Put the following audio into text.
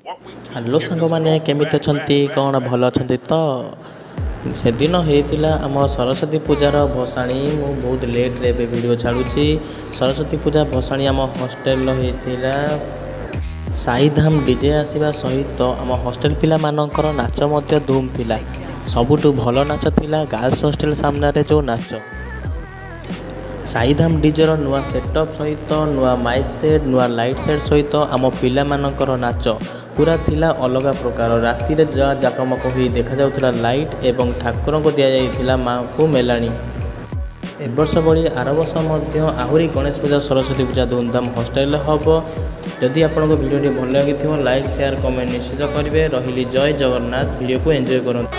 Hello ସାଙ୍ଗମାନେ କେମିତି ଅଛନ୍ତି କ'ଣ ଭଲ ଅଛନ୍ତି ତ ସେଦିନ ହେଇଥିଲା ଆମ ସରସ୍ୱତୀ ପୂଜାର ଭସାଣି। ମୁଁ ବହୁତ ଲେଟ୍ରେ ଏବେ ଭିଡ଼ିଓ ଛାଡ଼ୁଛି। ସରସ୍ୱତୀ ପୂଜା ଭସାଣି ଆମ ହଷ୍ଟେଲର ହେଇଥିଲା। ସାଇଧାମ ଡିଜେ ଆସିବା ସହିତ ଆମ ହଷ୍ଟେଲ ପିଲାମାନଙ୍କର ନାଚ ମଧ୍ୟ ଧୁମ୍ ଥିଲା। ସବୁଠୁ ଭଲ ନାଚ ଥିଲା ଗାର୍ଲସ ହଷ୍ଟେଲ ସାମ୍ନାରେ ଯେଉଁ ନାଚ। ସାଇଧାମ ଡିଜେର ନୂଆ ସେଟଅପ୍ ସହିତ ନୂଆ ମାଇକ୍ ସେଟ୍ ନୂଆ ଲାଇଟ୍ ସେଟ୍ ସହିତ ଆମ ପିଲାମାନଙ୍କର ନାଚ ପୁରା ଥିଲା ଅଲଗା ପ୍ରକାର। ରାତିରେ ଯାହା ଜାକମକ ହୋଇ ଦେଖାଯାଉଥିଲା ଲାଇଟ୍ ଏବଂ ଠାକୁରଙ୍କୁ ଦିଆଯାଇଥିଲା ମା'ଙ୍କୁ ମେଲାଣି। ଏବର୍ଷ ଭଳି ଆର ବର୍ଷ ମଧ୍ୟ ଆହୁରି ଗଣେଶ ପୂଜା ସରସ୍ୱତୀ ପୂଜା ଧୁମଧାମ ହଷ୍ଟେଲରେ ହେବ। ଯଦି ଆପଣଙ୍କ ଭିଡ଼ିଓଟି ଭଲ ଲାଗିଥିବ ଲାଇକ୍ ସେୟାର କମେଣ୍ଟ ନିଶ୍ଚିତ କରିବେ। ରହିଲି ଜୟ ଜଗନ୍ନାଥ। ଭିଡ଼ିଓକୁ ଏନ୍ଜୟ କରନ୍ତୁ।